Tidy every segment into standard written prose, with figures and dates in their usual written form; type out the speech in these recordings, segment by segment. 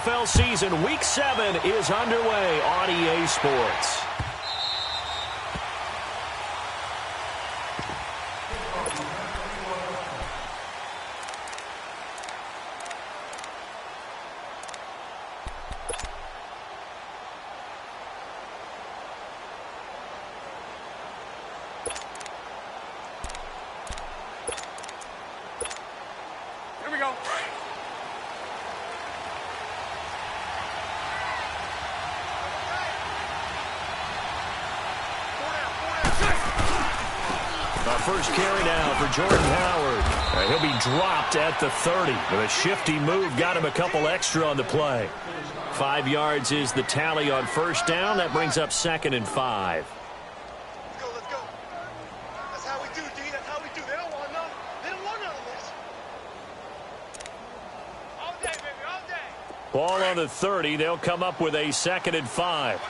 NFL season, Week 7 is underway on EA Sports. First carry now for Jordan Howard. He'll be dropped at the 30. With a shifty move, got him a couple extra on the play. 5 yards is the tally on first down. That brings up 2nd and 5. Let's go. That's how we do, D. That's how we do. They don't want none. They don't want none of this. All day, baby, all day. Ball on the 30. They'll come up with a 2nd and 5.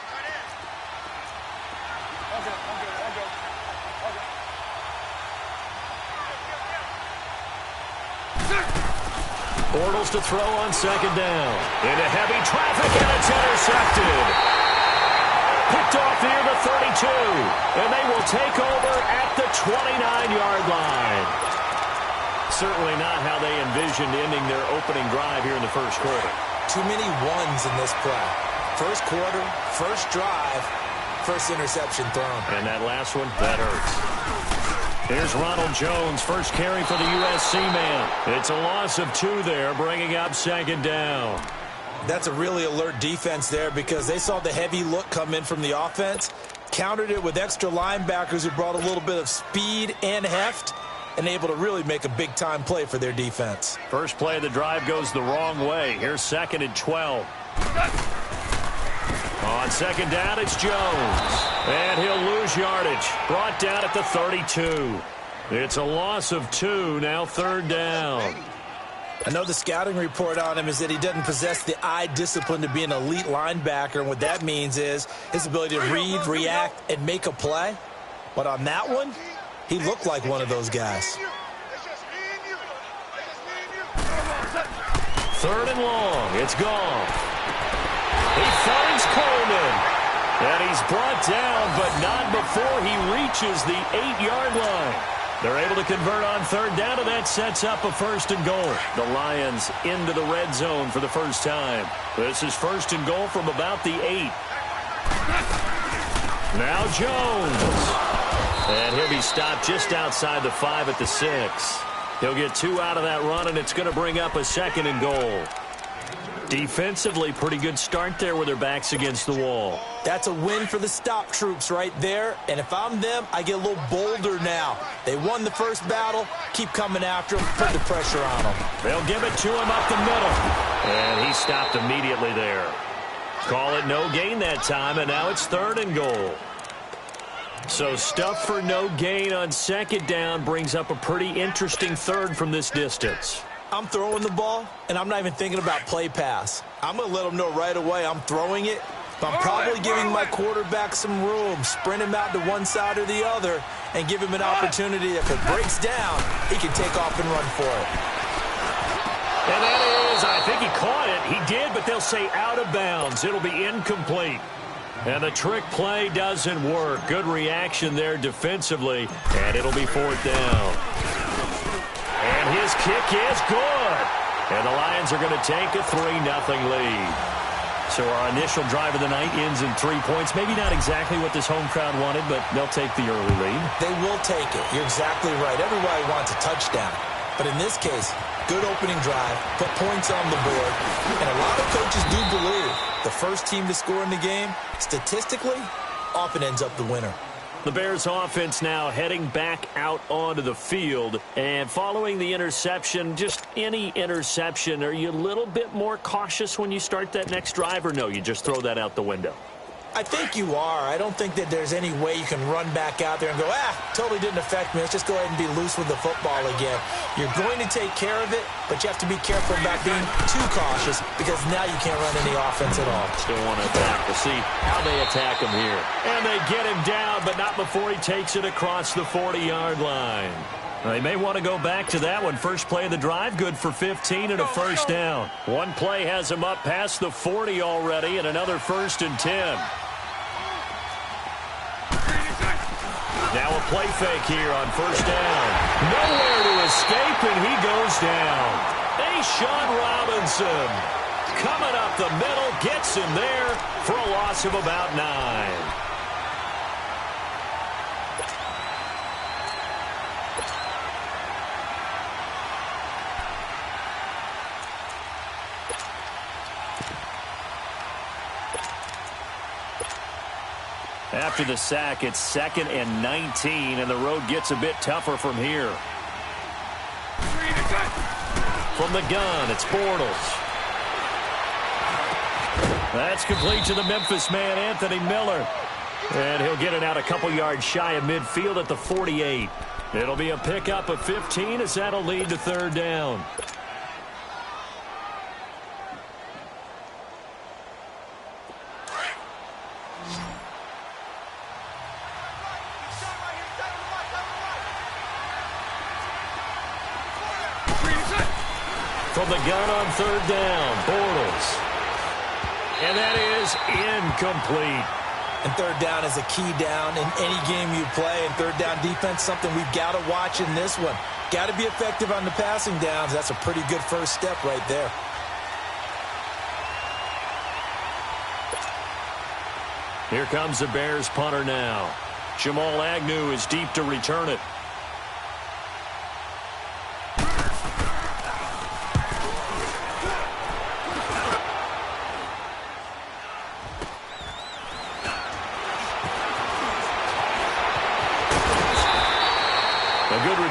Bortles to throw on 2nd down. Into heavy traffic, and it's intercepted. Picked off near the 32. And they will take over at the 29-yard line. Certainly not how they envisioned ending their opening drive here in the first quarter. Too many ones in this play. First quarter, first drive, first interception thrown. And that last one, that hurts. Here's Ronald Jones, first carry for the USC man. It's a loss of 2 there, bringing up 2nd down. That's a really alert defense there because they saw the heavy look come in from the offense, countered it with extra linebackers who brought a little bit of speed and heft, and able to really make a big-time play for their defense. First play of the drive goes the wrong way. Here's 2nd and 12. On 2nd down, it's Jones. And he'll lose yardage. Brought down at the 32. It's a loss of 2, now 3rd down. I know the scouting report on him is that he doesn't possess the eye discipline to be an elite linebacker, and what that means is his ability to read, react, and make a play. But on that one, he looked like one of those guys. 3rd and long. It's gone. He finds Coleman. And he's brought down, but not before he reaches the 8-yard line. They're able to convert on 3rd down, and that sets up a 1st and goal. The Lions into the red zone for the first time. This is 1st and goal from about the 8. Now Jones. And he'll be stopped just outside the 5 at the 6. He'll get 2 out of that run, and it's going to bring up a 2nd and goal. Defensively, pretty good start there with their backs against the wall. That's a win for the stop troops right there. And if I'm them, I get a little bolder now. They won the first battle. Keep coming after them. Put the pressure on them. They'll give it to him up the middle. And he stopped immediately there. Call it no gain that time, and now it's 3rd and goal. So stuff for no gain on 2nd down brings up a pretty interesting 3rd from this distance. I'm throwing the ball, and I'm not even thinking about play pass. I'm going to let them know right away I'm throwing it, but I'm probably giving my quarterback some room, sprint him out to one side or the other, and give him an opportunity. If it breaks down, he can take off and run for it. And that is, I think he caught it. He did, but they'll say out of bounds. It'll be incomplete. And the trick play doesn't work. Good reaction there defensively, and it'll be 4th down. And his kick is good. And the Lions are going to take a 3-0 lead. So our initial drive of the night ends in 3 points. Maybe not exactly what this home crowd wanted, but they'll take the early lead. They will take it. You're exactly right. Everybody wants a touchdown. But in this case, good opening drive, put points on the board. And a lot of coaches do believe the first team to score in the game, statistically, often ends up the winner. The Bears offense now heading back out onto the field. And following the interception, just any interception, are you a little bit more cautious when you start that next drive, or no, you just throw that out the window? I think you are. I don't think that there's any way you can run back out there and go, totally didn't affect me. Let's just go ahead and be loose with the football again. You're going to take care of it, but you have to be careful about being too cautious because now you can't run any offense at all. Still want to attack. We'll see how they attack him here. And they get him down, but not before he takes it across the 40-yard line. They may want to go back to that one. First play of the drive, good for 15 and a first down. One play has him up past the 40 already, and another 1st and 10. Now a play fake here on first down. Nowhere to escape, and he goes down. Sean Robinson coming up the middle, gets him there for a loss of about 9. After the sack, it's 2nd and 19, and the road gets a bit tougher from here. From the gun, it's Bortles. That's complete to the Memphis man, Anthony Miller. And he'll get it out a couple yards shy of midfield at the 48. It'll be a pickup of 15 as that'll lead to 3rd down. From the gun on 3rd down, Bortles. And that is incomplete. And 3rd down is a key down in any game you play. And 3rd down defense, something we've got to watch in this one. Got to be effective on the passing downs. That's a pretty good first step right there. Here comes the Bears punter now. Jamal Agnew is deep to return it.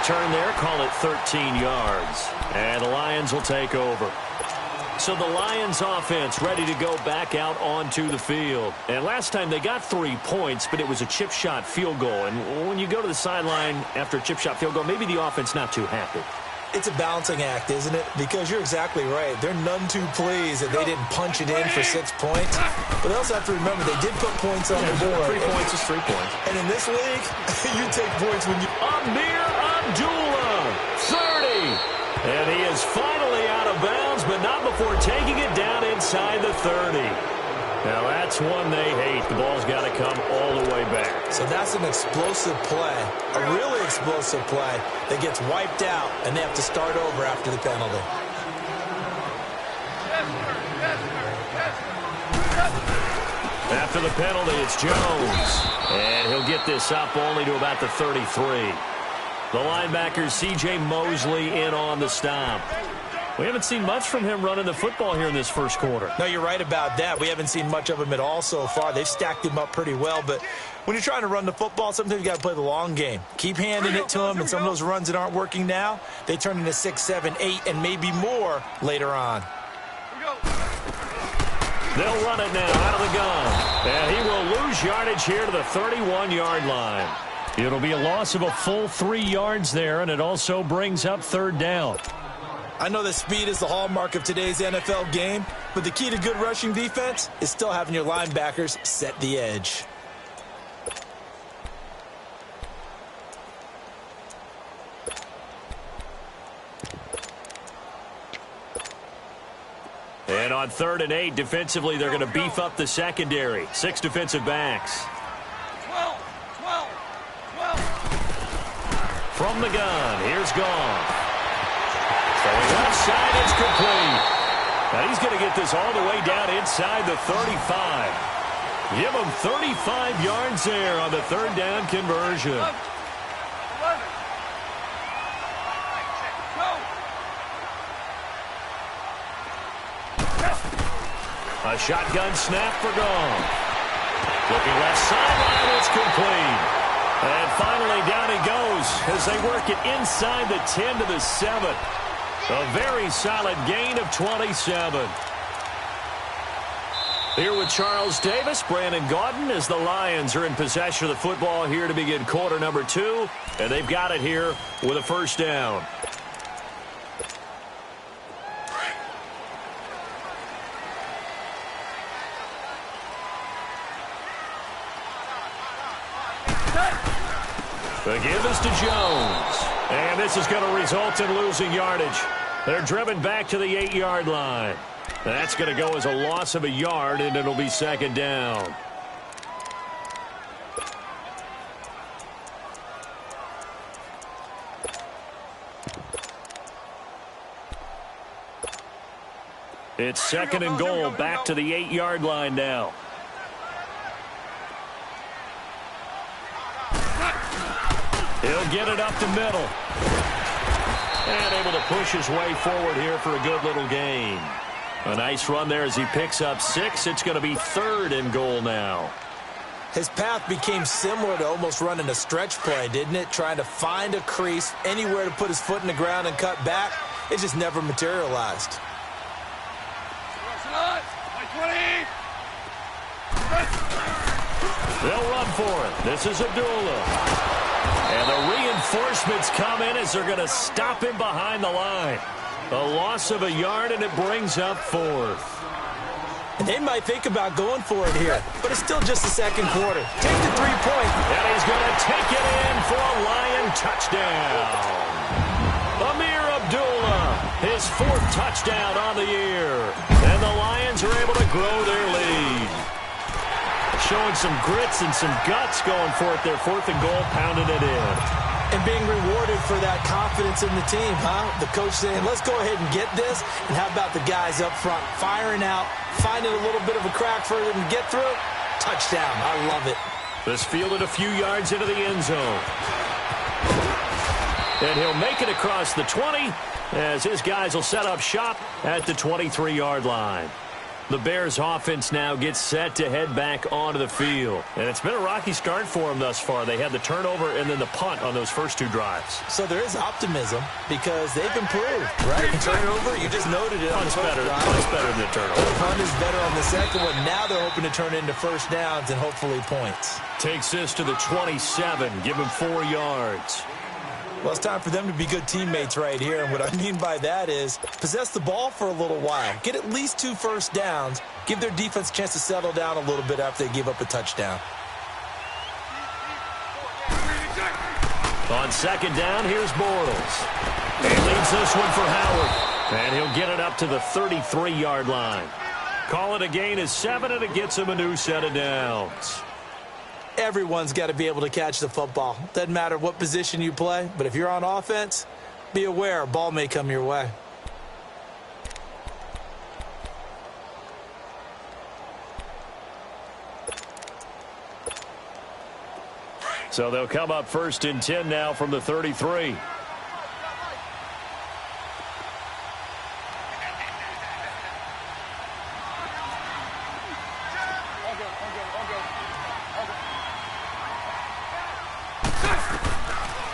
Return there, call it 13 yards. And the Lions will take over. So the Lions offense ready to go back out onto the field. And last time they got 3 points, but it was a chip shot field goal. And when you go to the sideline after a chip shot field goal, maybe the offense not too happy. It's a balancing act, isn't it? Because you're exactly right. They're none too pleased that they didn't punch it in for 6 points. But they also have to remember they did put points on the board. 3 points is 3 points. And in this league, you take points when you... Amir Abdullah, 30. And he is finally out of bounds, but not before taking it down inside the 30. Now that's one they hate. The ball's got to come all the way back. So that's an explosive play, a really explosive play that gets wiped out, and they have to start over after the penalty. After the penalty, it's Jones. And he'll get this up only to about the 33. The linebacker, C.J. Mosley, in on the stop. We haven't seen much from him running the football here in this first quarter. No, you're right about that. We haven't seen much of him at all so far. They've stacked him up pretty well, but when you're trying to run the football, sometimes you got to play the long game. Keep handing it to him, and some of those runs that aren't working now, they turn into 6, 7, 8, and maybe more later on. They'll run it now out of the gun. And he will lose yardage here to the 31-yard line. It'll be a loss of a full 3 yards there, and it also brings up 3rd down. I know that speed is the hallmark of today's NFL game, but the key to good rushing defense is still having your linebackers set the edge. And on 3rd and 8, defensively, they're going to beef up the secondary. 6 defensive backs. 12. From the gun, here's Goff. Going left side, it's complete. Now he's going to get this all the way down inside the 35. Give him 35 yards there on the 3rd down conversion. 11. A shotgun snap for Goff. Looking left sideline, it's complete. And finally down he goes as they work it inside the 10 to the 7. A very solid gain of 27. Here with Charles Davis, Brandon Gaudin, as the Lions are in possession of the football here to begin quarter number 2. And they've got it here with a 1st down. The give is to Jones. And this is going to result in losing yardage. They're driven back to the 8-yard line. That's going to go as a loss of a yard, and it'll be second down. It's second and goal, back to the 8-yard line now. He'll get it up the middle. And able to push his way forward here for a good little gain. A nice run there as he picks up 6. It's going to be third and goal now. His path became similar to almost running a stretch play, didn't it? Trying to find a crease, anywhere to put his foot in the ground and cut back. It just never materialized. They'll run for it. This is Abdullah. And the reinforcements come in as they're going to stop him behind the line. A loss of a yard, and it brings up fourth. And they might think about going for it here, but it's still just the second quarter. Take the 3-point. And he's going to take it in for a Lion touchdown. Amir Abdullah, his 4th touchdown on the year. And the Lions are able to grow their lead. Showing some grits and some guts going for it. Their 4th and goal, pounding it in. And being rewarded for that confidence in the team, huh? The coach saying, let's go ahead and get this. And how about the guys up front firing out, finding a little bit of a crack for them to get through? Touchdown. I love it. This fielded a few yards into the end zone. And he'll make it across the 20 as his guys will set up shop at the 23-yard line. The Bears offense now gets set to head back onto the field. And it's been a rocky start for them thus far. They had the turnover and then the punt on those first 2 drives. So there is optimism because they've improved, right? The turnover, you just noted it. Punt's better than the turnover. The punt is better on the second one. Now they're hoping to turn into first downs and hopefully points. Takes this to the 27. Give him 4 yards. Well, it's time for them to be good teammates right here. And what I mean by that is possess the ball for a little while. Get at least 2 first downs. Give their defense a chance to settle down a little bit after they give up a touchdown. On second down, here's Bortles. He leads this one for Howard. And he'll get it up to the 33-yard line. Call it a gain of 7, and it gets him a new set of downs. Everyone's got to be able to catch the football. Doesn't matter what position you play, but if you're on offense, be aware a ball may come your way. So they'll come up first and 10 now from the 33.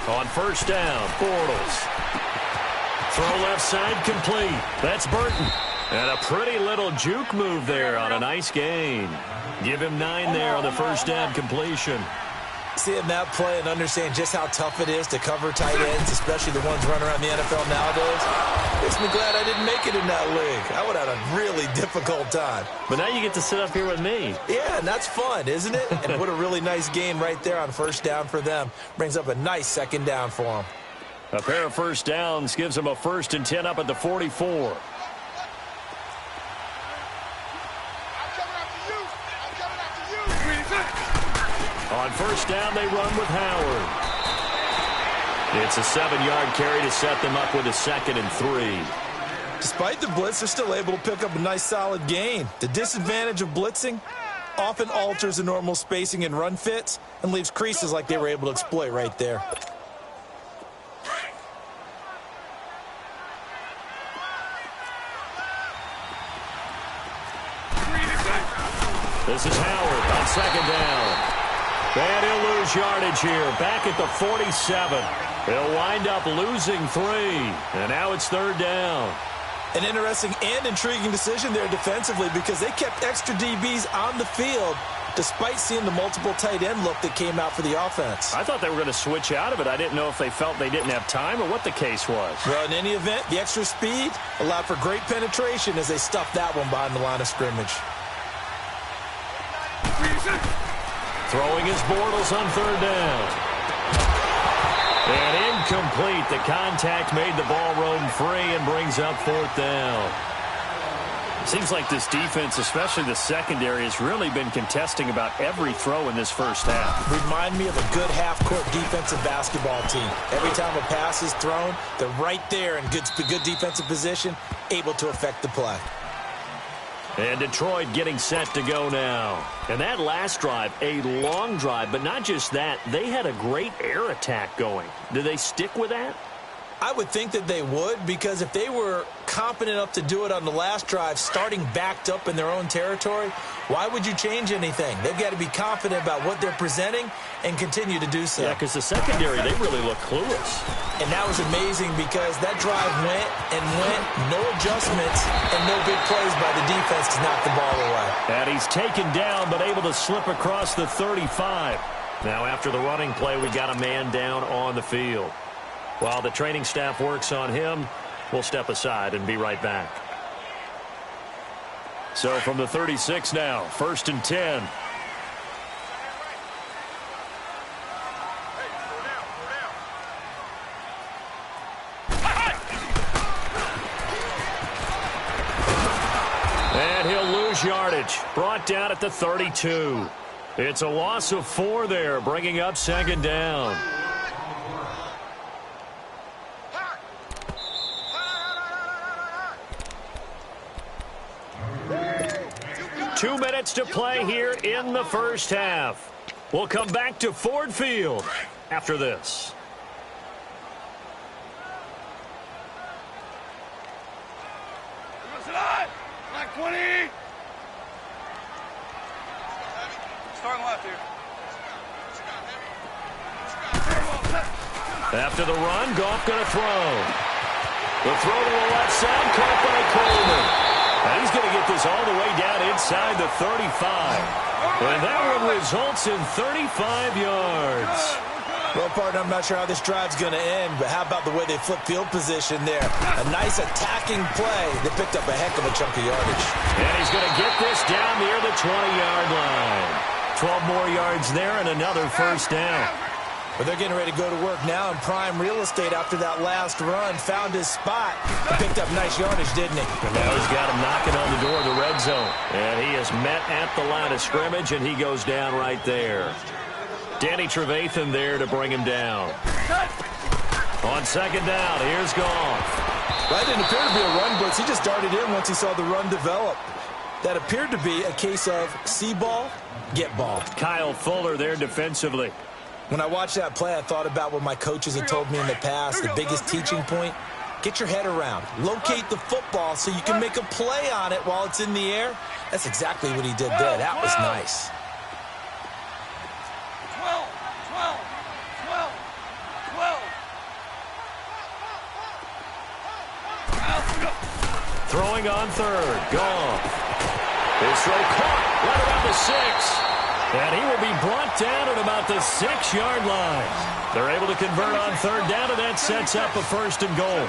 On first down, Bortles. Throw left side complete. That's Burton. And a pretty little juke move there on a nice gain. Give him 9 there on the first down completion. Seeing that play and understand just how tough it is to cover tight ends, especially the ones running around the NFL nowadays, makes me glad I didn't make it in that league. I would have had a really difficult time. But now you get to sit up here with me. Yeah, and that's fun, isn't it? And what a really nice gain right there on first down for them. Brings up a nice second down for them. A pair of first downs gives them a first and 10 up at the 44. On first down, they run with Howard. It's a 7-yard carry to set them up with a 2nd and 3. Despite the blitz, they're still able to pick up a nice solid gain. The disadvantage of blitzing often alters the normal spacing and run fits and leaves creases like they were able to exploit right there. This is Howard on second down. And he'll lose yardage here, back at the 47. He'll wind up losing 3, and now it's third down. An interesting and intriguing decision there defensively because they kept extra DBs on the field despite seeing the multiple tight end look that came out for the offense. I thought they were going to switch out of it. I didn't know if they felt they didn't have time or what the case was. Well, in any event, the extra speed allowed for great penetration as they stuffed that one behind the line of scrimmage. Throwing his Bortles on third down. And incomplete. The contact made the ball roam free and brings up 4th down. Seems like this defense, especially the secondary, has really been contesting about every throw in this first half. Remind me of a good half-court defensive basketball team. Every time a pass is thrown, they're right there in good defensive position, able to affect the play. And Detroit getting set to go now. And that last drive, a long drive, but not just that. They had a great air attack going. Do they stick with that? I would think that they would, because if they were competent enough to do it on the last drive, starting backed up in their own territory, why would you change anything? They've got to be confident about what they're presenting and continue to do so. Yeah, because the secondary, they really look clueless. And that was amazing because that drive went and went, no adjustments, and no big plays by the defense to knock the ball away. And he's taken down, but able to slip across the 35. Now, after the running play, we got a man down on the field. While the training staff works on him, we'll step aside and be right back. So from the 36 now, 1st and 10. And he'll lose yardage. Brought down at the 32. It's a loss of 4 there, bringing up 2nd down. 2 minutes to play here in the first half. We'll come back to Ford Field after this. Black 20. Starting left here. After the run, Goff going to throw. The throw to the left side, caught by Coleman. And he's going to get this all the way down inside the 35. And that one results in 35 yards. Well, partner, I'm not sure how this drive's going to end, but how about the way they flip field position there? A nice attacking play that picked up a heck of a chunk of yardage. And he's going to get this down near the 20-yard line. 12 more yards there and another first down. But they're getting ready to go to work now in prime real estate after that last run. Found his spot. Picked up nice yardage, didn't he? And now he's got him knocking on the door of the red zone. And he is met at the line of scrimmage, and he goes down right there. Danny Trevathan there to bring him down. On 2nd down, here's Goff. That didn't appear to be a run blitz. He just darted in once he saw the run develop. That appeared to be a case of see ball, get ball. Kyle Fuller there defensively. When I watched that play, I thought about what my coaches had told me in the past. The biggest teaching point, get your head around. Locate the football so you can make a play on it while it's in the air. That's exactly what he did there. That was nice. 12. Throwing on 3rd. Goff. His throw caught right around the 6. And he will be brought down at about the 6-yard line. They're able to convert on 3rd down, and that sets up a 1st and goal.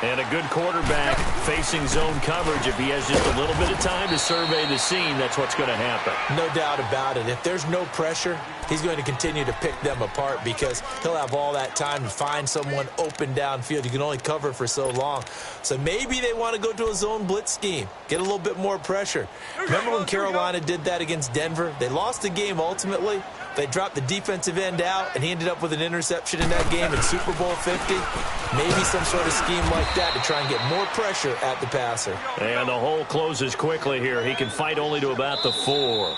And a good quarterback facing zone coverage. If he has just a little bit of time to survey the scene, that's what's going to happen. No doubt about it. If there's no pressure, he's going to continue to pick them apart because he'll have all that time to find someone open downfield. You can only cover for so long. So maybe they want to go to a zone blitz scheme, get a little bit more pressure. Remember when Carolina did that against Denver? They lost the game ultimately. They dropped the defensive end out, and he ended up with an interception in that game in Super Bowl 50. Maybe some sort of scheme like that to try and get more pressure at the passer. And the hole closes quickly here. He can fight only to about the 4.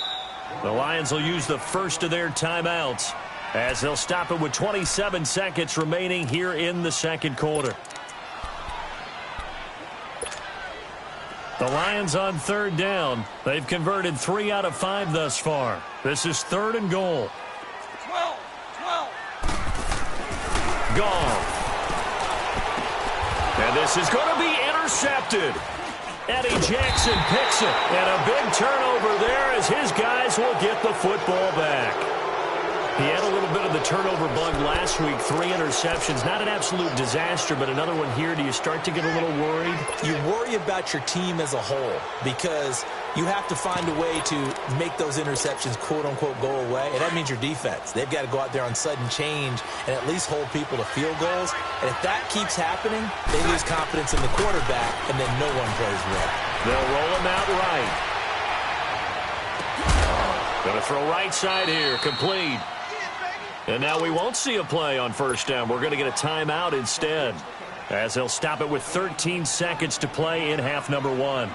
The Lions will use the first of their timeouts as they'll stop it with 27 seconds remaining here in the 2nd quarter. The Lions on 3rd down. They've converted 3 out of 5 thus far. This is 3rd and goal. 12. Gone. And this is going to be intercepted. Eddie Jackson picks it. And a big turnover there as his guys will get the football back. He had a little bit of the turnover bug last week. 3 interceptions. Not an absolute disaster, but another one here. Do you start to get a little worried? You worry about your team as a whole because you have to find a way to make those interceptions, quote-unquote, go away, and that means your defense. They've got to go out there on sudden change and at least hold people to field goals. And if that keeps happening, they lose confidence in the quarterback, and then no one plays well. They'll roll him out right. Going to throw right side here, complete. And now we won't see a play on first down. We're going to get a timeout instead, as they'll stop it with 13 seconds to play in half number 1.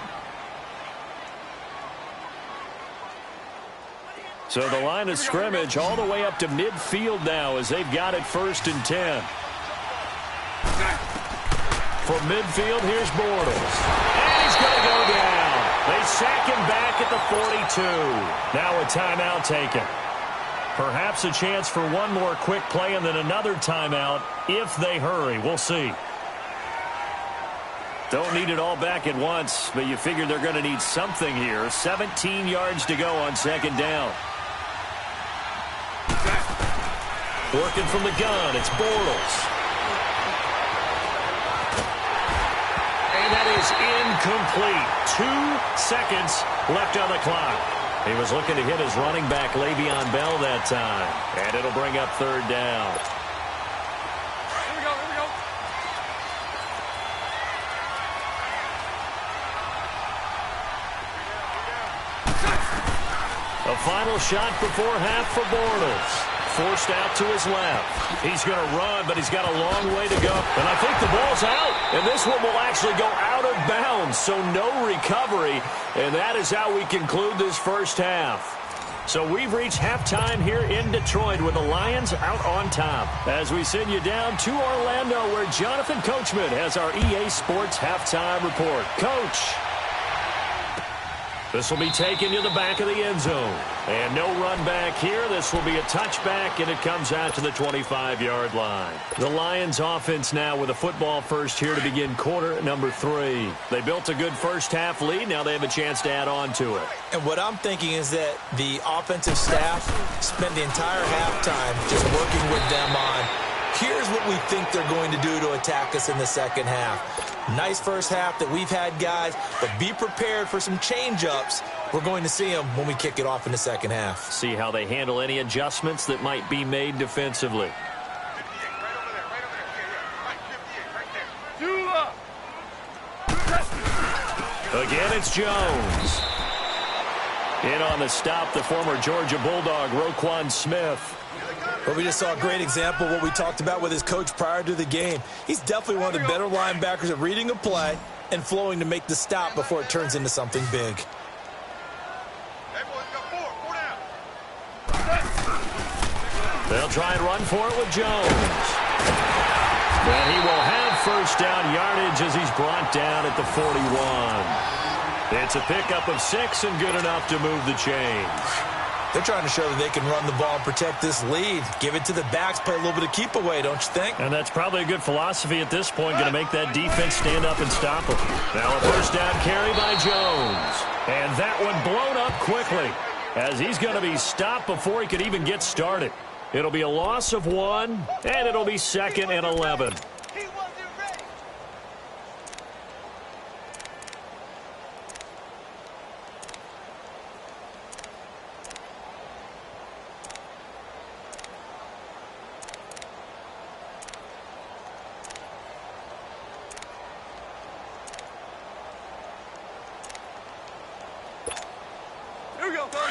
So the line of scrimmage all the way up to midfield now as they've got it 1st and 10. From midfield, here's Bortles. And he's going to go down. They sack him back at the 42. Now a timeout taken. Perhaps a chance for one more quick play and then another timeout if they hurry. We'll see. Don't need it all back at once, but you figure they're going to need something here. 17 yards to go on 2nd down. Working from the gun, it's Bortles. And that is incomplete. 2 seconds left on the clock. He was looking to hit his running back, Le'Veon Bell, that time. And it'll bring up 3rd down. Here we go, here we go. A final shot before half for Bortles. Forced out to his left. He's going to run, but he's got a long way to go. And I think the ball's out. And this one will actually go out of bounds, so no recovery. And that is how we conclude this first half. So we've reached halftime here in Detroit with the Lions out on top. As we send you down to Orlando, where Jonathan Coachman has our EA Sports halftime report. Coach. This will be taken to the back of the end zone. And no run back here. This will be a touchback, and it comes out to the 25-yard line. The Lions offense now with a football first here to begin quarter number 3. They built a good first half lead. Now they have a chance to add on to it. And what I'm thinking is that the offensive staff spent the entire halftime just working with them on, here's what we think they're going to do to attack us in the second half. Nice first half that we've had, guys, but be prepared for some change-ups. We're going to see them when we kick it off in the second half. See how they handle any adjustments that might be made defensively. 58, right over there, right over there. Yeah, yeah, right, 58, right there. Again, it's Jones. In on the stop, the former Georgia Bulldog, Roquan Smith. But we just saw a great example of what we talked about with his coach prior to the game. He's definitely one of the better linebackers at reading a play and flowing to make the stop before it turns into something big. Everyone's got 4 down. They'll try and run for it with Jones. And he will have first down yardage as he's brought down at the 41. It's a pickup of 6 and good enough to move the chains. They're trying to show that they can run the ball and protect this lead. Give it to the backs, play a little bit of keep away, don't you think? And that's probably a good philosophy at this point, going to make that defense stand up and stop them. Now a first down carry by Jones. And that one blown up quickly as he's going to be stopped before he could even get started. It'll be a loss of 1, and it'll be 2nd and 11.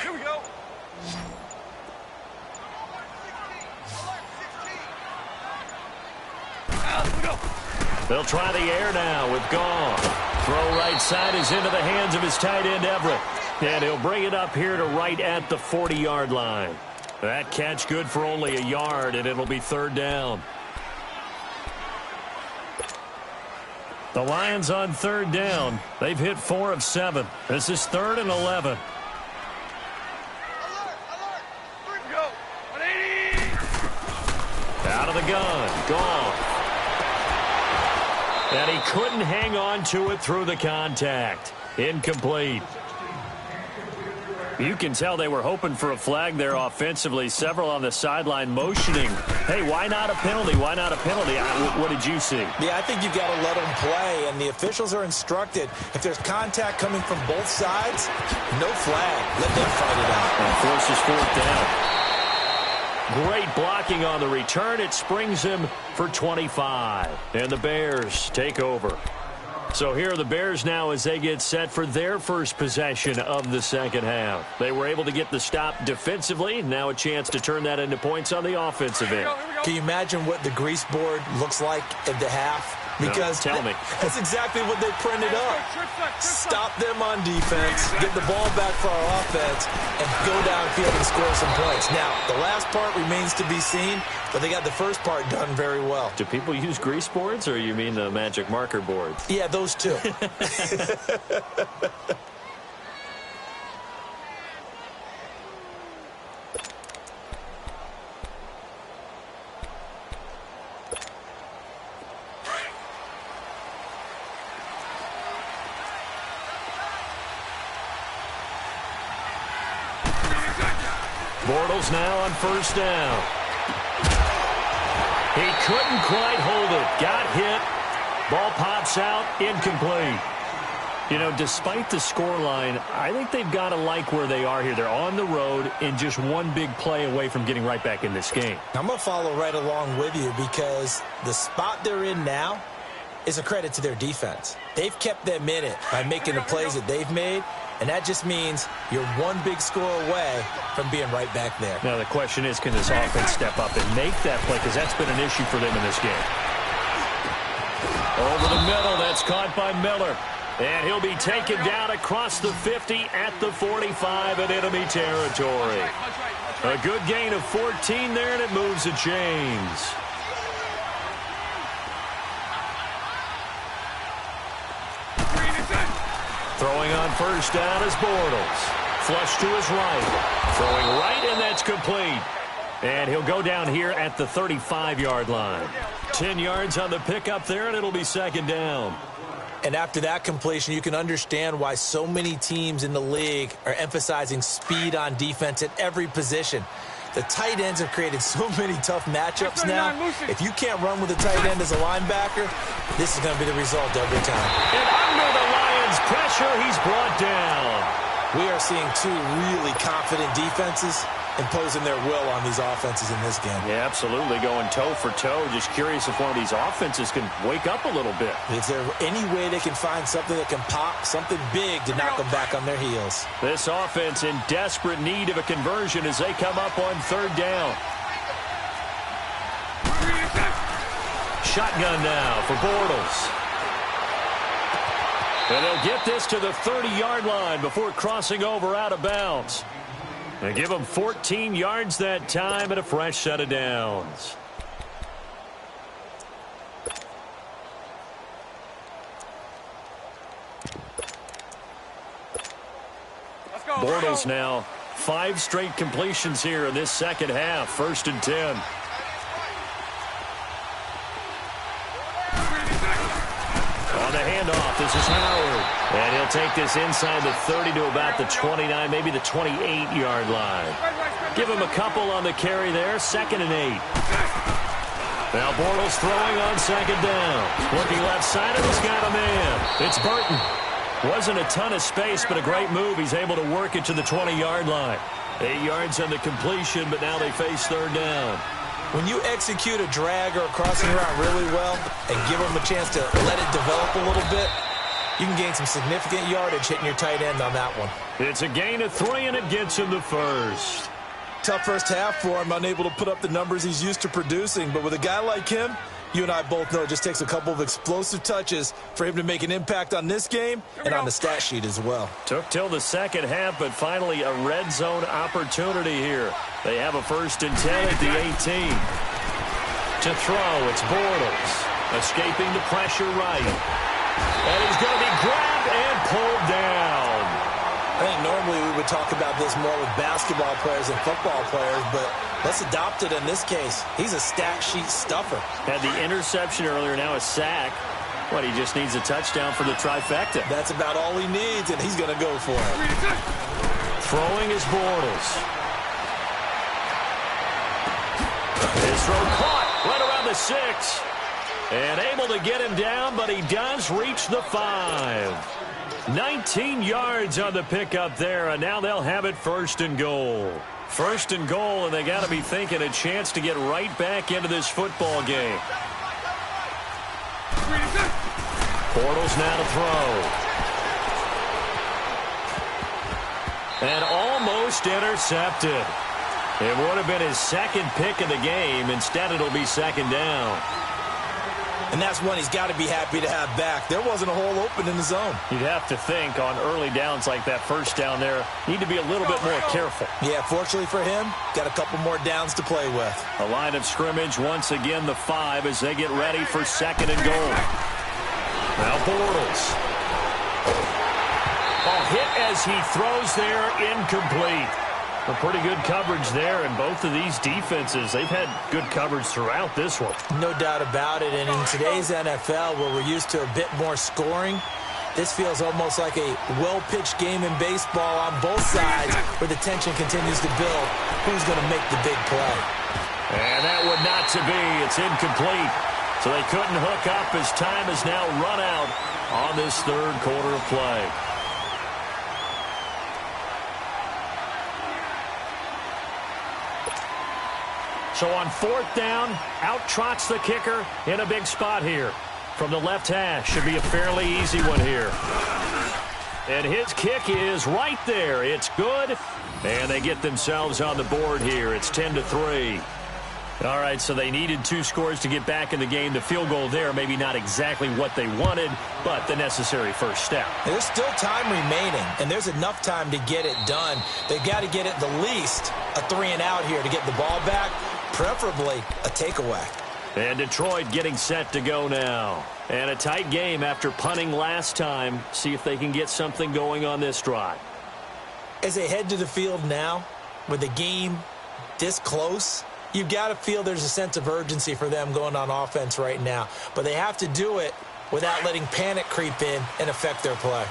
Here we go. They'll try the air now with Gone. Throw right side is into the hands of his tight end, Everett. And he'll bring it up here to right at the 40-yard line. That catch good for only a yard, and it'll be 3rd down. The Lions on 3rd down. They've hit 4 of 7. This is 3rd and 11. Out of the gun. Gone. And he couldn't hang on to it through the contact. Incomplete. You can tell they were hoping for a flag there offensively. Several on the sideline motioning, hey, why not a penalty? Why not a penalty? What did you see? Yeah, I think you got to let them play, and the officials are instructed. If there's contact coming from both sides, no flag. Let them fight it out. And forces fourth down. Great blocking on the return. It springs him for 25. And the Bears take over. So here are the Bears now as they get set for their first possession of the second half. They were able to get the stop defensively. Now a chance to turn that into points on the offensive end. Can you imagine what the grease board looks like at the half? Because no, tell me. That's exactly what they printed up. Stop them on defense, get the ball back for our offense, and go downfield and score some points. Now, the last part remains to be seen, but they got the first part done very well. Do people use grease boards, or you mean the magic marker boards? Yeah, those two. Bortles now on first down. He couldn't quite hold it. Got hit. Ball pops out. Incomplete. You know, despite the scoreline, I think they've got to like where they are here. They're on the road and just one big play away from getting right back in this game. I'm going to follow right along with you because the spot they're in now is a credit to their defense. They've kept them in it by making the plays that they've made, and that just means you're one big score away from being right back there. Now the question is, can this offense step up and make that play? Because that's been an issue for them in this game. Over the middle, that's caught by Miller. And he'll be taken down across the 50 at the 45 in enemy territory. A good gain of 14 there, and it moves the chains. Throwing on first down is Bortles. Flush to his right. Throwing right, and that's complete. And he'll go down here at the 35-yard line. 10 yards on the pickup there, and it'll be second down. And after that completion, you can understand why so many teams in the league are emphasizing speed on defense at every position. The tight ends have created so many tough matchups now. If you can't run with a tight end as a linebacker, this is going to be the result every time. And under the Lions' pressure, he's brought down. We are seeing two really confident defenses imposing their will on these offenses in this game. Yeah, absolutely, going toe for toe. Just curious if one of these offenses can wake up a little bit. Is there any way they can find something that can pop, something big to knock them back on their heels? This offense in desperate need of a conversion as they come up on third down. Shotgun now for Bortles. And they'll get this to the 30-yard line before crossing over out of bounds. They give them 14 yards that time and a fresh set of downs. Bortles now 5 straight completions here in this second half. 1st and 10. On the handoff, this is Howard. And he'll take this inside the 30 to about the 29, maybe the 28-yard line. Give him a couple on the carry there. 2nd and 8. Now Bortles throwing on second down. Looking left side, and he's got a man. It's Burton. Wasn't a ton of space, but a great move. He's able to work it to the 20-yard line. 8 yards on the completion, but now they face third down. When you execute a drag or a crossing route really well and give them a chance to let it develop a little bit, you can gain some significant yardage hitting your tight end on that one. It's a gain of 3, and it gets him the first. Tough first half for him, unable to put up the numbers he's used to producing. But with a guy like him, you and I both know it just takes a couple of explosive touches for him to make an impact on this game and on the stat sheet as well. Took till the second half, but finally a red zone opportunity here. They have a 1st and 10 at the 18. To throw, it's Bortles. Escaping the pressure right. And he's going to be grabbed and pulled down. I think normally we would talk about this more with basketball players and football players, but let's adopt it in this case. He's a stat sheet stuffer. Had the interception earlier, now a sack. What, he just needs a touchdown for the trifecta. That's about all he needs, and he's going to go for it. Throwing is Bortles. His throw caught right around the 6. And able to get him down, but he does reach the 5. 19 yards on the pickup there, and now they'll have it 1st and goal. 1st and goal, and they got to be thinking a chance to get right back into this football game. Bortles now to throw. And almost intercepted. It would have been his 2nd pick of the game. Instead, it'll be 2nd down. And that's one he's got to be happy to have back. There wasn't a hole open in the zone. You'd have to think on early downs like that 1st down there, need to be a little bit more careful. Yeah, fortunately for him, got a couple more downs to play with. A line of scrimmage, once again the 5 as they get ready for 2nd and goal. Now Bortles. Hit as he throws there, incomplete. A pretty good coverage there, and both of these defenses, they've had good coverage throughout this one. No doubt about it, and in today's NFL, where we're used to a bit more scoring, this feels almost like a well-pitched game in baseball on both sides, where the tension continues to build. Who's going to make the big play? And that would not to be. It's incomplete. So they couldn't hook up as time has now run out on this 3rd quarter of play. So on 4th down, out trots the kicker in a big spot here. From the left hash, should be a fairly easy one here. And his kick is right there. It's good. And they get themselves on the board here. It's 10-3. All right, so they needed 2 scores to get back in the game. The field goal there, maybe not exactly what they wanted, but the necessary first step. There's still time remaining, and there's enough time to get it done. They've got to get at the least a 3-and-out here to get the ball back, preferably a takeaway. And Detroit getting set to go now. And a tight game after punting last time. See if they can get something going on this drive. As they head to the field now, with the game this close, you've got to feel there's a sense of urgency for them going on offense right now. But they have to do it without letting panic creep in and affect their play.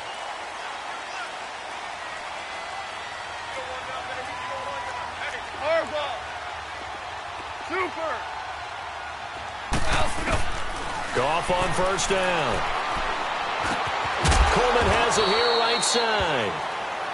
Goff on 1st down. Coleman has it here right side.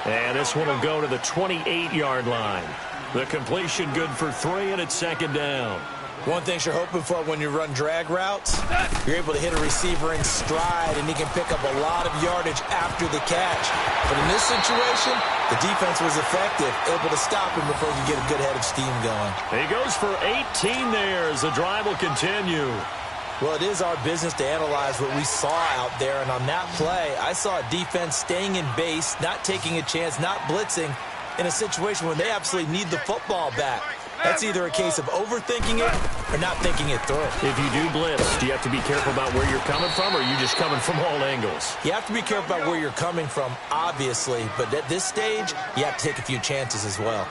And this one will go to the 28-yard line. The completion good for 3, and it's 2nd down. One thing you're hoping for when you run drag routes, you're able to hit a receiver in stride, and he can pick up a lot of yardage after the catch. But in this situation, the defense was effective, able to stop him before he could get a good head of steam going. He goes for 18 there as the drive will continue. Well, it is our business to analyze what we saw out there, and on that play, I saw a defense staying in base, not taking a chance, not blitzing, in a situation where they absolutely need the football back. That's either a case of overthinking it or not thinking it through. If you do blitz, do you have to be careful about where you're coming from, or are you just coming from all angles? You have to be careful about where you're coming from, obviously, but at this stage, you have to take a few chances as well.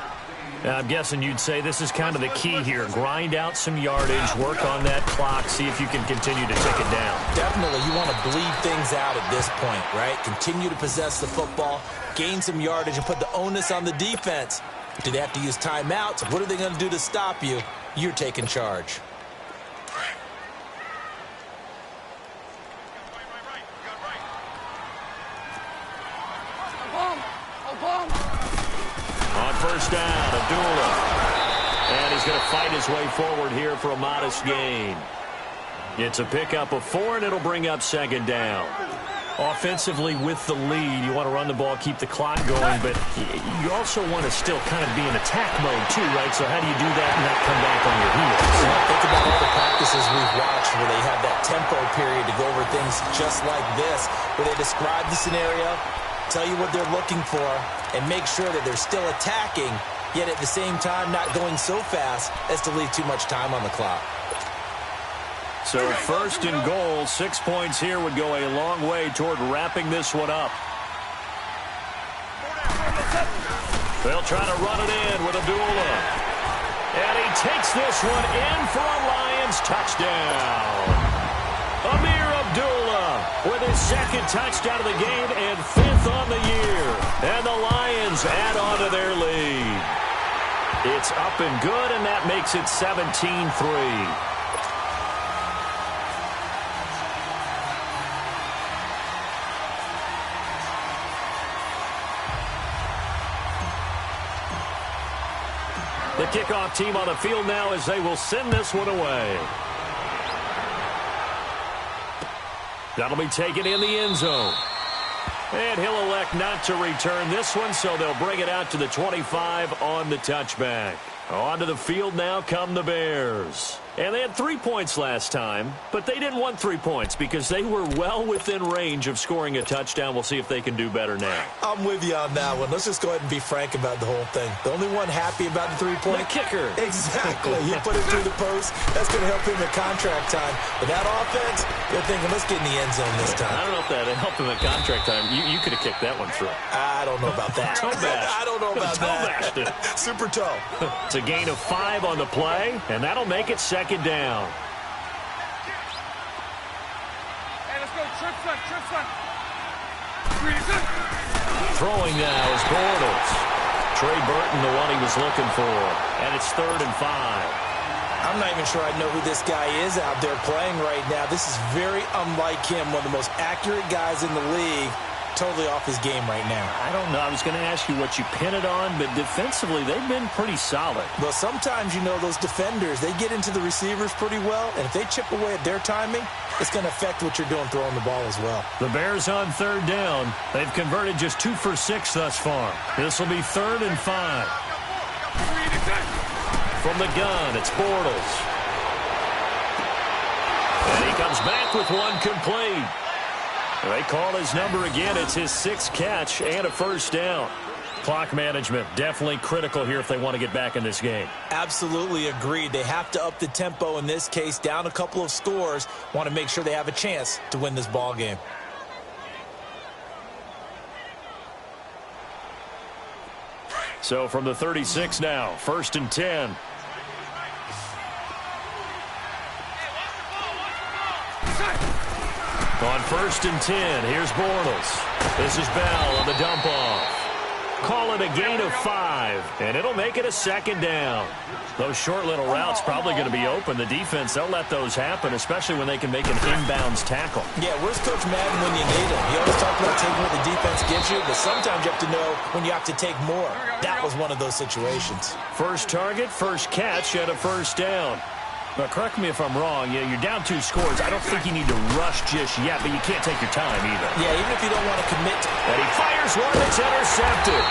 I'm guessing you'd say this is kind of the key here. Grind out some yardage, work on that clock, see if you can continue to take it down. Definitely, you want to bleed things out at this point, right? Continue to possess the football, gain some yardage, and put the onus on the defense. Do they have to use timeouts? What are they going to do to stop you? You're taking charge. On 1st down, Abdullah. And he's going to fight his way forward here for a modest gain. It's a pickup of 4, and it'll bring up 2nd down. Offensively with the lead, you want to run the ball, keep the clock going, but you also want to still kind of be in attack mode too, right? So how do you do that and not come back on your heels? Well, think about all the practices we've watched where they have that tempo period to go over things just like this, where they describe the scenario, tell you what they're looking for, and make sure that they're still attacking, yet at the same time not going so fast as to leave too much time on the clock. So 1st and goal, 6 points here would go a long way toward wrapping this one up. They'll try to run it in with Abdullah. And he takes this one in for a Lions touchdown. Amir Abdullah with his 2nd touchdown of the game and 5th on the year. And the Lions Lions add on to their lead. It's up and good, and that makes it 17-3. The kickoff team on the field now as they will send this one away. That'll be taken in the end zone. And he'll elect not to return this one, so they'll bring it out to the 25 on the touchback. Onto the field now come the Bears. And they had 3 points last time, but they didn't want 3 points because they were well within range of scoring a touchdown. We'll see if they can do better now. I'm with you on that one. Let's just go ahead and be frank about the whole thing. The only one happy about the 3-point? The kicker. Exactly. He put it through the post. That's going to help him at contract time. But that offense, they're thinking, let's get in the end zone this time. I don't know if that helped him at contract time. You could have kicked that one through. I don't know about that. Toe bash. I don't know about that. Super toe. It's a gain of 5 on the play, and that'll make it second down. Throwing now is Bortles. Trey Burton, the one he was looking for. And it's 3rd and 5. I'm not even sure I know who this guy is out there playing right now. This is very unlike him, one of the most accurate guys in the league. Totally off his game right now. I don't know. I was going to ask you what you pin it on, but defensively, they've been pretty solid. Well, sometimes, you know, those defenders, they get into the receivers pretty well, and if they chip away at their timing, it's going to affect what you're doing throwing the ball as well. The Bears on 3rd down. They've converted just 2 for 6 thus far. This will be 3rd and 5. From the gun, it's Bortles. And he comes back with one complete. They call his number again. It's his 6th catch and a first down. Clock management definitely critical here if they want to get back in this game. Absolutely agreed. They have to up the tempo in this case, down a couple of scores. Want to make sure they have a chance to win this ball game. So from the 36 now, 1st and 10. On 1st and 10, here's Bortles. This is Bell on the dump off. Call it a gain of 5, and it'll make it a second down. Those short little routes probably going to be open. The defense, they'll let those happen, especially when they can make an inbounds tackle. Yeah, where's Coach Madden when you need him? He always talks about taking what the defense gives you, but sometimes you have to know when you have to take more. That was one of those situations. First target, first catch, and a first down. Now, correct me if I'm wrong. Yeah, you're down 2 scores. I don't think you need to rush just yet, but you can't take your time either. Yeah, even if you don't want to commit. And he fires one that's intercepted.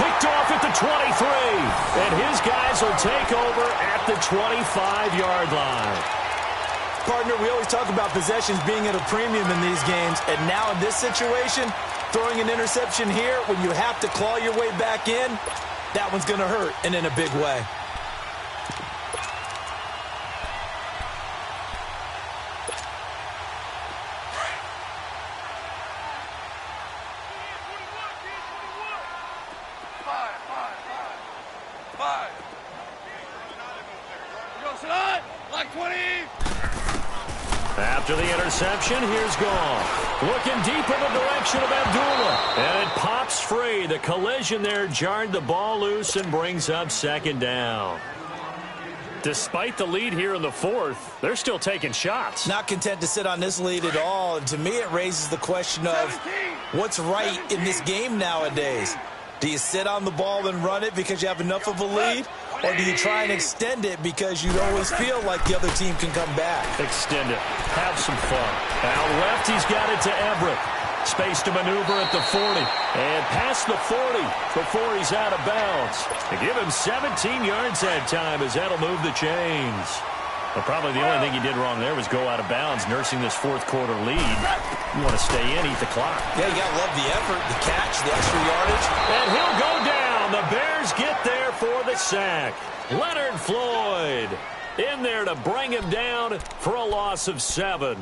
Picked off at the 23. And his guys will take over at the 25-yard line. Partner, we always talk about possessions being at a premium in these games, and now in this situation, throwing an interception here when you have to claw your way back in, that one's going to hurt, and in a big way. After the interception, here's Goff. Looking deep in the direction of Abdullah. And it pops free. The collision there jarred the ball loose and brings up second down. Despite the lead here in the 4th, they're still taking shots. Not content to sit on this lead at all. And to me, it raises the question of what's right in this game nowadays. Do you sit on the ball and run it because you have enough of a lead? Or do you try and extend it because you always feel like the other team can come back? Extend it. Have some fun. Out left, he's got it to Everett. Space to maneuver at the 40. And past the 40 before he's out of bounds. They give him 17 yards that time as that'll move the chains. But probably the only thing he did wrong there was go out of bounds, nursing this 4th quarter lead. You want to stay in, eat the clock. Yeah, you got to love the effort, the catch, the extra yardage. And he'll go down. The Bears get there for the sack. Leonard Floyd in there to bring him down for a loss of 7.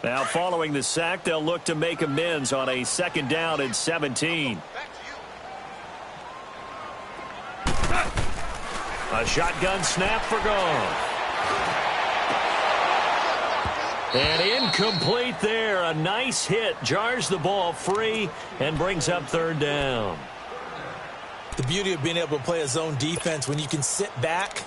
Now, following the sack, they'll look to make amends on a 2nd down and 17. A shotgun snap for Goff. And incomplete there. A nice hit. Jars the ball free and brings up third down. The beauty of being able to play a zone defense when you can sit back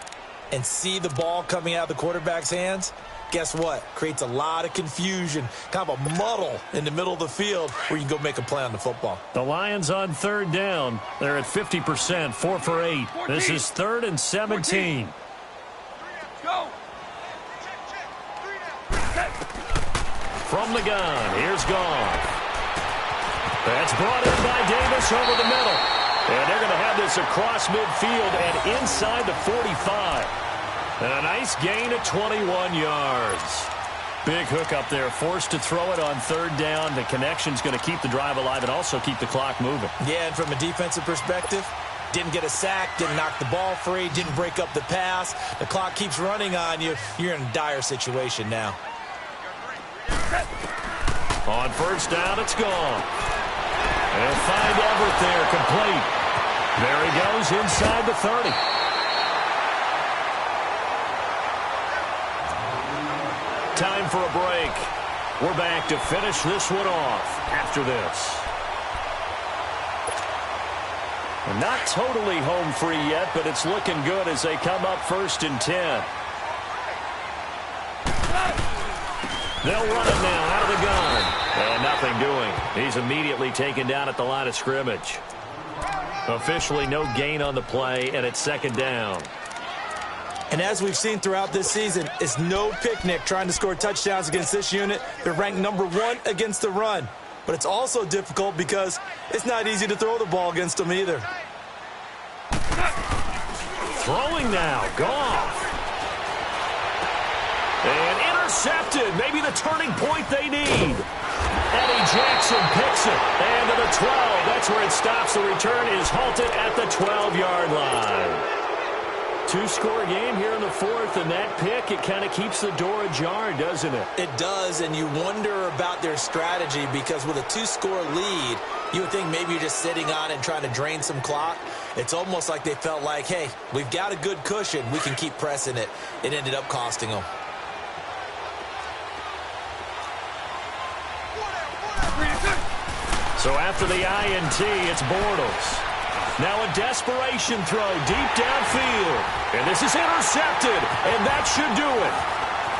and see the ball coming out of the quarterback's hands, guess what? Creates a lot of confusion, kind of a muddle in the middle of the field where you can go make a play on the football. The Lions on third down. They're at 50%, 4 for 8. This is 3rd and 17. Go. From the gun, here's Goff. That's brought in by Davis over the middle. And they're going to have this across midfield and inside the 45. And a nice gain of 21 yards. Big hook up there, forced to throw it on third down. The connection's going to keep the drive alive and also keep the clock moving. Yeah, and from a defensive perspective, didn't get a sack, didn't knock the ball free, didn't break up the pass. The clock keeps running on you. You're in a dire situation now. On first down, it's gone. They'll find Everett there, complete. There he goes inside the 30. Time for a break. We're back to finish this one off after this. Not totally home free yet, but it's looking good as they come up 1st and 10. They'll run it now out of the gun. And nothing doing. He's immediately taken down at the line of scrimmage. Officially no gain on the play, and it's 2nd down. And as we've seen throughout this season, it's no picnic trying to score touchdowns against this unit. They're ranked number 1 against the run. But it's also difficult because it's not easy to throw the ball against them either. Throwing now, Goff. And intercepted. Maybe the turning point they need. Eddie Jackson picks it. And to the 12. That's where it stops. The return is halted at the 12-yard line. 2-score game here in the 4th, and that pick, it kind of keeps the door ajar, doesn't it? It does, and you wonder about their strategy because with a 2-score lead, you would think maybe you're just sitting on it and trying to drain some clock. It's almost like they felt like, hey, we've got a good cushion. We can keep pressing it. It ended up costing them. So after the INT, it's Bortles. Now a desperation throw deep downfield. And this is intercepted, and that should do it.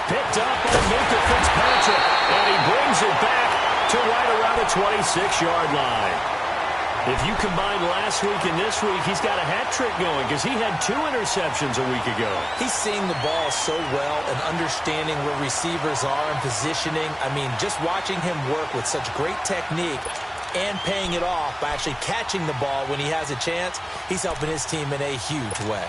Picked up by Minka Fitzpatrick, and he brings it back to right around the 26-yard line. If you combine last week and this week, he's got a hat trick going because he had 2 interceptions a week ago. He's seeing the ball so well and understanding where receivers are and positioning. I mean, just watching him work with such great technique and paying it off by actually catching the ball when he has a chance, he's helping his team in a huge way.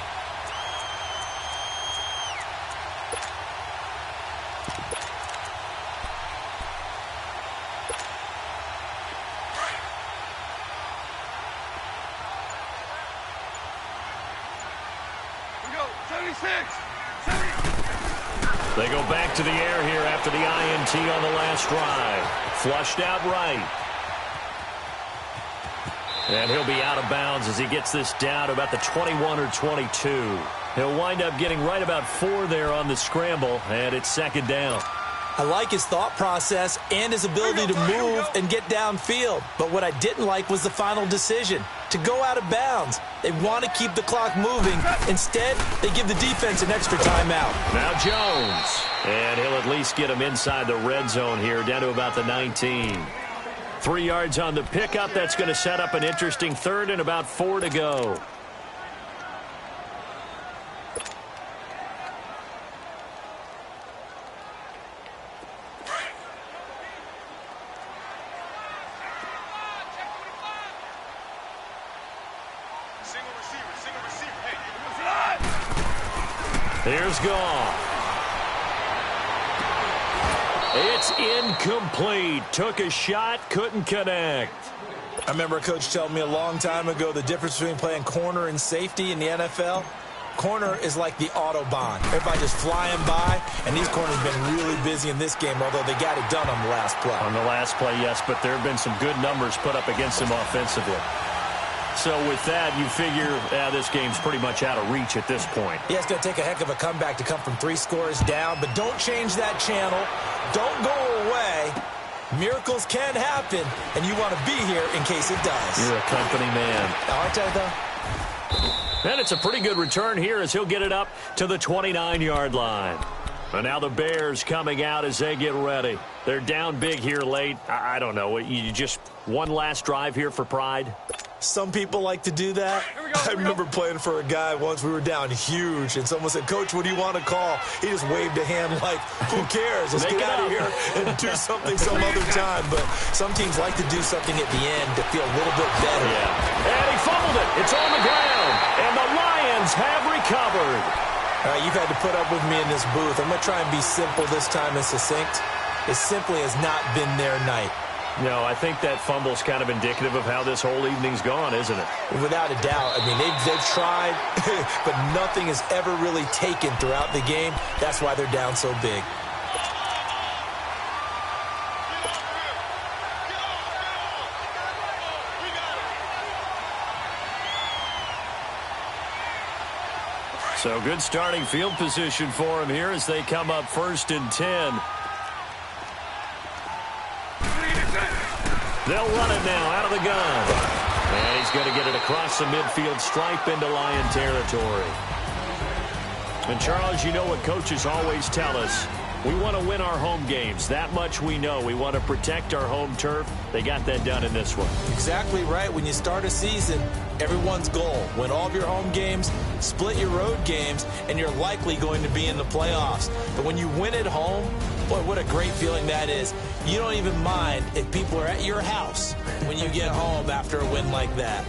They go back to the air here after the INT on the last drive. Flushed out right. And he'll be out of bounds as he gets this down to about the 21 or 22. He'll wind up getting right about 4 there on the scramble, and it's 2nd down. I like his thought process and his ability to move and get downfield. But what I didn't like was the final decision, to go out of bounds. They want to keep the clock moving. Instead, they give the defense an extra timeout. Now Jones. And he'll at least get him inside the red zone here, down to about the 19. 3 yards on the pickup. That's going to set up an interesting 3rd and about 4 to go. Here's Goff. It's incomplete. Took a shot, couldn't connect. I remember a coach telling me a long time ago the difference between playing corner and safety in the NFL. Corner is like the Autobahn. Everybody just flying by, and these corners have been really busy in this game, although they got it done on the last play. On the last play, yes, but there have been some good numbers put up against him offensively. So with that, you figure this game's pretty much out of reach at this point. Yeah, it's going to take a heck of a comeback to come from 3 scores down, but don't change that channel. Don't go away. Miracles can happen, and you want to be here in case it does. You're a company man. Aren't I, though? And it's a pretty good return here as he'll get it up to the 29-yard line. And now the Bears coming out as they get ready. They're down big here late. I don't know. You just one last drive here for pride? Some people like to do that. I remember playing for a guy once. We were down huge, and someone said, "Coach, what do you want to call?" He just waved a hand like, who cares? Let's get out of here and do something some other time. But some teams like to do something at the end to feel a little bit better. Yeah. And he fumbled it. It's on the ground. And the Lions have recovered. All right, you've had to put up with me in this booth. I'm going to try and be simple this time and succinct. It simply has not been their night. No, I think that fumble's kind of indicative of how this whole evening's gone, isn't it? Without a doubt. I mean, they've tried, but nothing is ever really taken throughout the game. That's why they're down so big. So good starting field position for him here as they come up 1st and 10. They'll run it now out of the gun. And he's going to get it across the midfield stripe into Lion territory. And, Charles, you know what coaches always tell us. We want to win our home games. That much we know. We want to protect our home turf. They got that done in this one. Exactly right. When you start a season, everyone's goal, win all of your home games, split your road games, and you're likely going to be in the playoffs. But when you win at home, boy, what a great feeling that is. You don't even mind if people are at your house when you get home after a win like that.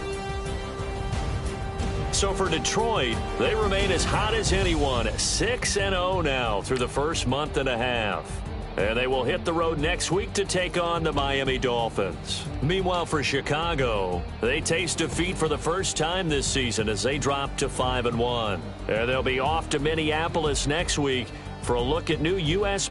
So for Detroit, they remain as hot as anyone, 6-0 now through the first month and a half. And they will hit the road next week to take on the Miami Dolphins. Meanwhile, for Chicago, they taste defeat for the first time this season as they drop to 5-1. And they'll be off to Minneapolis next week for a look at new U.S.